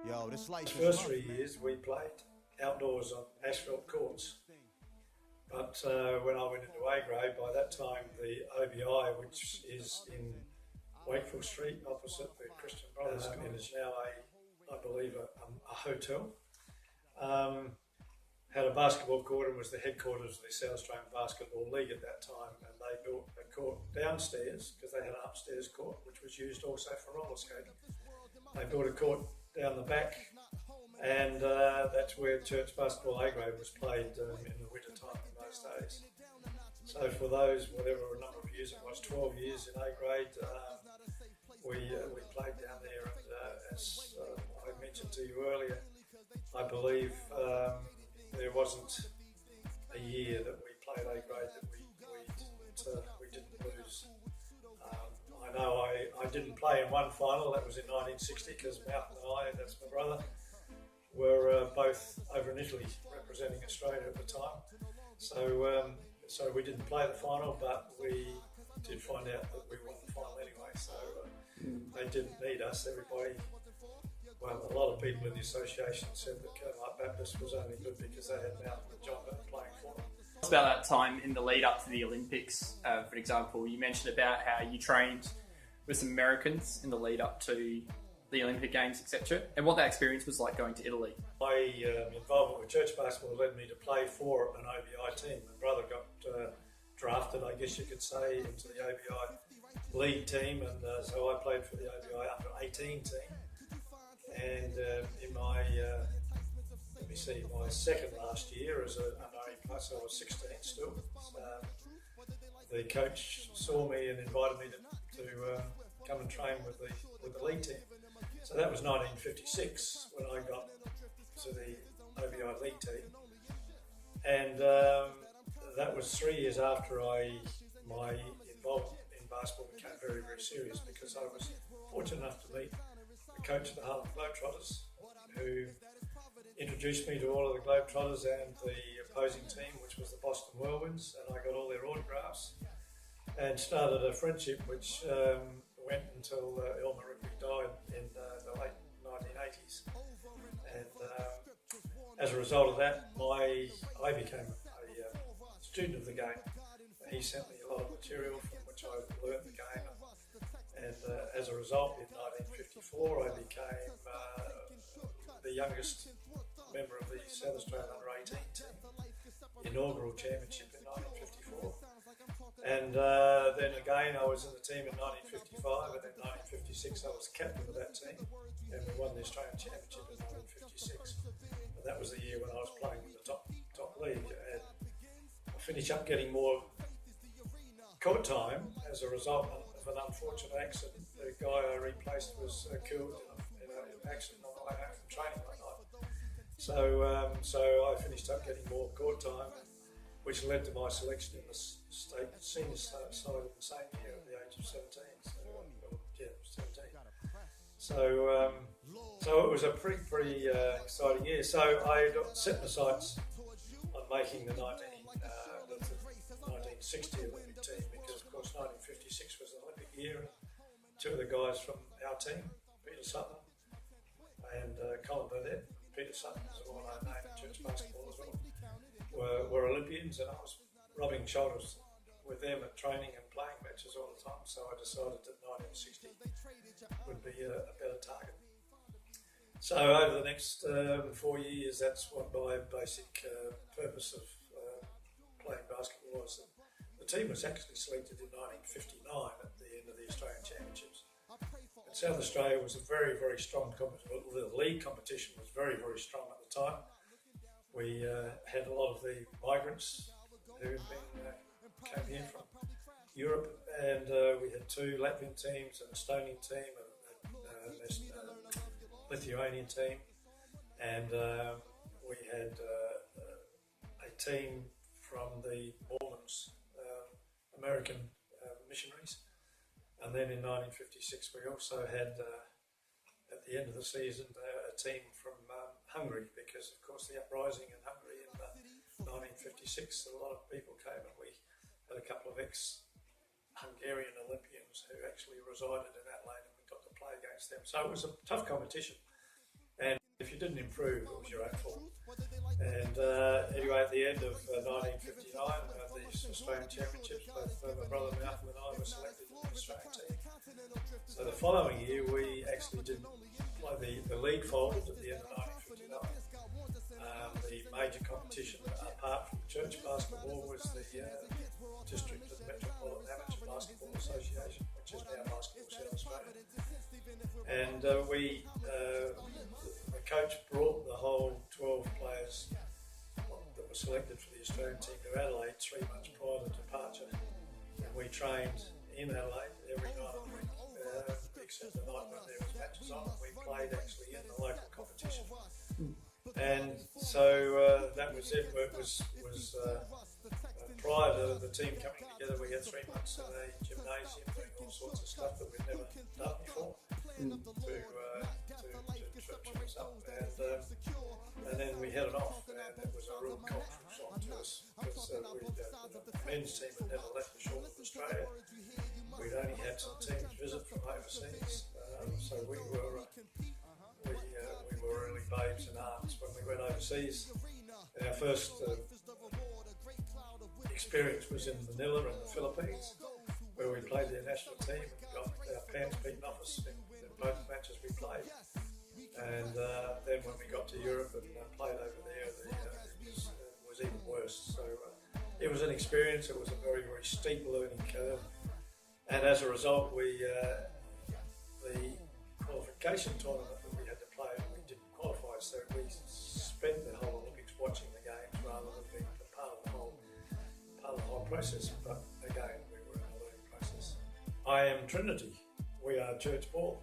Yo, this life The is first rough, 3 years we played outdoors on asphalt courts. But when I went into A grade, by that time the OBI, which is in Wakefield Street opposite the Christian Brothers, it is now I believe, a hotel. Had a basketball court and was the headquarters of the South Australian Basketball League at that time, and they built a court downstairs because they had an upstairs court which was used also for roller skating. They built a court down the back, and that's where Church Basketball A grade was played in the winter time in those days. So for those, whatever number of years it was, 12 years in A grade, we played down there, and as I mentioned to you earlier, I believe there wasn't a year that we played A grade that we didn't lose. I know I didn't play in one final, that was in 1960, because Malcolm and I, that's my brother, were both over in Italy representing Australia at the time. So we didn't play the final, but we did find out that we won the final anyway. So they didn't need us. Everybody, well, a lot of people in the association said that Carmelite Baptist was only good because they had Malcolm and John playing for them. It's about that time in the lead up to the Olympics, for example. You mentioned about how you trained with some Americans in the lead up to the Olympic Games, etc., and what that experience was like going to Italy. My involvement with church basketball led me to play for an OBI team. My brother got drafted, I guess you could say, into the OBI league team, and so I played for the OBI under 18 team. And in my my second last year as an under 8 plus, I was 16 still. The coach saw me and invited me to come and train with the league team. So that was 1956 when I got to the OBI league team, and that was 3 years after my involvement in basketball became very, very serious, because I was fortunate enough to meet the coach of the Harlem Globetrotters, who introduced me to all of the Globetrotters and the opposing team, which was the Boston Whirlwinds, and I got all their autographs and started a friendship which went until Elmer Ripley died in the late 1980s. And as a result of that, I became a student of the game. He sent me a lot of material from which I learned the game, and as a result, in 1954, I became the youngest member of the South Australian Under-18 team, inaugural championship in 1954. And then again, I was in the team in 1955, and in 1956 I was captain of that team, and we won the Australian Championship in 1956. And that was the year when I was playing in the top league, and I finished up getting more court time as a result of an unfortunate accident. The guy I replaced was killed in an accident on the way home from training one night. So I finished up getting more court time, which led to my selection in the state senior side in the same year at the age of 17. So 17. So it was a pretty exciting year. So I set my sights on making the 1960 Olympic team, because of course 1956 was the Olympic year. Two of the guys from our team, Peter Sutton and Colin Burnett. Peter Sutton is a well-known name in church basketball as well. Were Olympians, and I was rubbing shoulders with them at training and playing matches all the time, so I decided that 1960 would be a better target. So over the next 4 years, that's what my basic purpose of playing basketball was. The team was actually selected in 1959 at the end of the Australian Championships. And South Australia was a very, very strong competition. The league competition was very, very strong at the time. We had a lot of the migrants who came here from Europe, and we had 2 Latvian teams, an Estonian team, a Lithuanian team, and we had a team from the Mormons, American missionaries. And then in 1956 we also had, at the end of the season, a team from Hungary, because of course the uprising in Hungary in 1956, a lot of people came, and we had a couple of ex-Hungarian Olympians who actually resided in Adelaide, and we got to play against them. So it was a tough competition, and if you didn't improve, it was your own fault. And anyway, at the end of 1959, the Australian Championships, both my brother Malcolm and I were selected for the Australian team. So the following year, we actually didn't play. The league folded at the end of 1959. The major competition, apart from church basketball, was the District and Metropolitan Amateur Basketball Association, which is now Basketball South Australia. And the coach brought the whole 12 players that were selected for the Australian team to Adelaide 3 months prior to departure. And we trained in Adelaide every night of the week, except the night when there was matches on. We played actually in the local competition. And so that was it. It was prior to the team coming together, we had 3 months in a gymnasium doing all sorts of stuff that we'd never done before to trim us up. And then we headed off, and it was a real cultural shock to us because the men's team had never left the shores of Australia. We'd only had some teams visit from overseas, so we were really babes in arms when we went overseas. And our first experience was in Manila in the Philippines, where we played their national team and got our pants beaten off us in both matches we played. And then when we got to Europe and played over there, it was even worse. So it was an experience. It was a very, very steep learning curve. And as a result, the qualification tournament that we had to play, we didn't qualify. So we spent the whole Olympics watching the games rather than being part of the whole process. But again, we were in a learning process. I am Trinity. We are Church Ball.